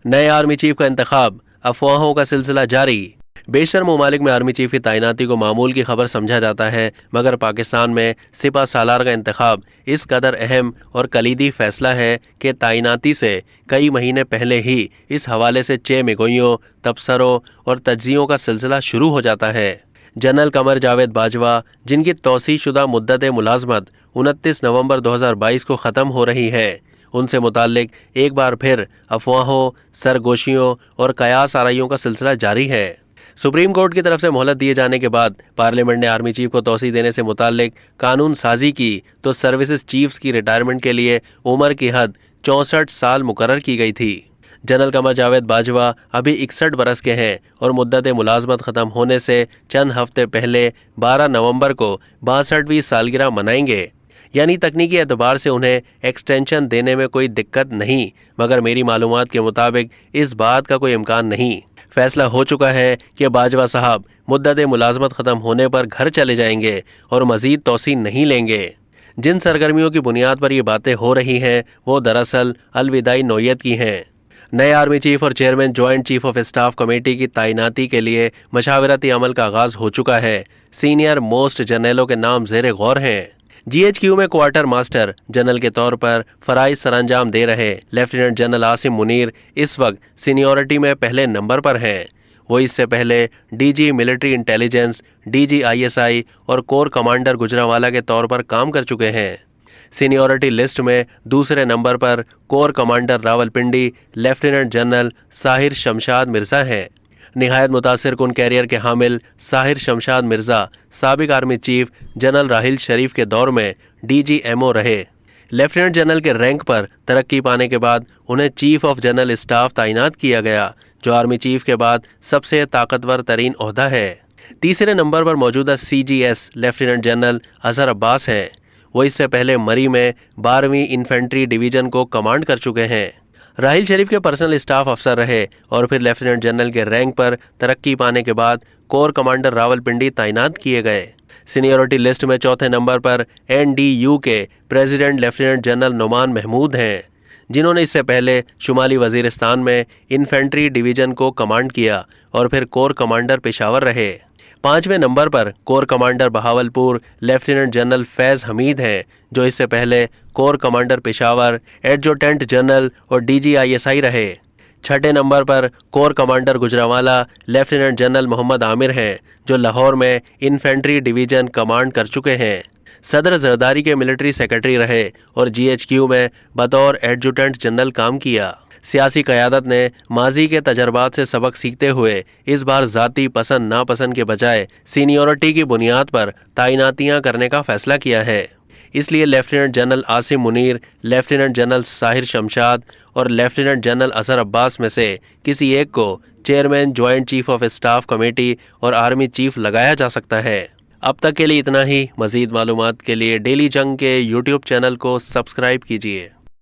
नए army chief का इंतखाब, अफवाहों का सिलसिला जारी। बेशतर ममालिक में आर्मी चीफ की तैनाती को मामूल की खबर समझा जाता है, मगर पाकिस्तान में सिपा सालार का इंतखाब इस कदर अहम और कलीदी फैसला है कि तैनाती से कई महीने पहले ही इस हवाले से चेमिगोइयों, तबसरों और तज्जियों का सिलसिला शुरू हो जाता है। जनरल कमर जावेद बाजवा, जिनकी तौसीशुदा मुद्दत मुलाजमत 29 नवंबर 2022 को ख़त्म हो रही है, उनसे मुताल्लिक एक बार फिर अफवाहों, सरगोशियों और कयास आराइयों का सिलसिला जारी है। सुप्रीम कोर्ट की तरफ से मोहलत दिए जाने के बाद पार्लियामेंट ने आर्मी चीफ को तौसी देने से मुताल्लिक कानून साजी की तो सर्विसेज चीफ्स की रिटायरमेंट के लिए उम्र की हद 64 साल मुकर्रर की गई थी। जनरल कमर जावेद बाजवा अभी 61 बरस के हैं और मुद्दत मुलाजमत ख़त्म होने से चंद हफ्ते पहले 12 नवंबर को 62वीं सालगिरह मनाएंगे। यानी तकनीकी एतबार से उन्हें एक्सटेंशन देने में कोई दिक्कत नहीं, मगर मेरी मालूमात के मुताबिक इस बात का कोई इम्कान नहीं। फैसला हो चुका है कि बाजवा साहब मुद्दत मुलाजमत ख़त्म होने पर घर चले जाएंगे और मज़ीद तौसी नहीं लेंगे। जिन सरगर्मियों की बुनियाद पर ये बातें हो रही हैं वो दरअसल अलविदाई नौयत की हैं। नए आर्मी चीफ और chairman joint chief of staff committee की तैनाती के लिए मशावरती अमल का आगाज हो चुका है। सीनियर मोस्ट जनरलों के नाम ज़ेरे गौर हैं। GHQ में क्वार्टर मास्टर जनरल के तौर पर फराइज सरअंजाम दे रहे लेफ्टिनेंट जनरल आसिम मुनीर इस वक्त सीनियरिटी में पहले नंबर पर हैं। वो इससे पहले DG military intelligence, DG ISI और कोर कमांडर गुजरांवाला के तौर पर काम कर चुके हैं। सीनियरिटी लिस्ट में दूसरे नंबर पर core commander Rawalpindi lieutenant general Sahir Shamshad Mirza हैं। निहायत मुतासिर कुन कैरियर के हामिल साहिर शमशाद मिर्ज़ा साबिक आर्मी चीफ जनरल राहिल शरीफ के दौर में DG-MO रहे। लेफ्टिनेंट जनरल के रैंक पर तरक्की पाने के बाद उन्हें चीफ ऑफ जनरल स्टाफ तैनात किया गया, जो आर्मी चीफ के बाद सबसे ताकतवर तरीन ओहदा है। तीसरे नंबर पर मौजूदा CGS lieutenant general Azhar Abbas हैं। वो इससे पहले मरी में 12वीं इन्फेंट्री डिवीज़न को कमांड कर चुके हैं। राहिल शरीफ के पर्सनल स्टाफ अफसर रहे और फिर लेफ्टिनेंट जनरल के रैंक पर तरक्की पाने के बाद कोर कमांडर रावलपिंडी तैनात किए गए। सीनियरिटी लिस्ट में चौथे नंबर पर NDU के president lieutenant general Numan Mahmood हैं, जिन्होंने इससे पहले शुमाली वजीरिस्तान में इन्फेंट्री डिवीज़न को कमांड किया और फिर कोर कमांडर पेशावर रहे। पांचवें नंबर पर core commander Bahawalpur lieutenant general Faiz Hameed हैं, जो इससे पहले core commander Peshawar, adjutant general और DG ISI रहे। छठे नंबर पर core commander Gujranwala lieutenant general Mohammad Aamir हैं, जो लाहौर में इन्फेंट्री डिवीज़न कमांड कर चुके हैं। सदर जरदारी के मिलिट्री सेक्रेटरी रहे और GHQ में बतौर एडजुटेंट जनरल काम किया। सियासी क़यादत ने माजी के तजर्बात से सबक सीखते हुए इस बार ज़ाती पसंद नापसंद के बजाय सीनियरिटी की बुनियाद पर तैनातियां करने का फैसला किया है। इसलिए lieutenant general Asim Munir, lieutenant general Sahir Shamshad और लेफ्टिनेंट जनरल अजहर अब्बास में से किसी एक को chairman joint chief of staff committee और आर्मी चीफ लगाया जा सकता है। अब तक के लिए इतना ही। मज़ीद मालूमात के लिए डेली जंग के YouTube चैनल को सब्सक्राइब कीजिए।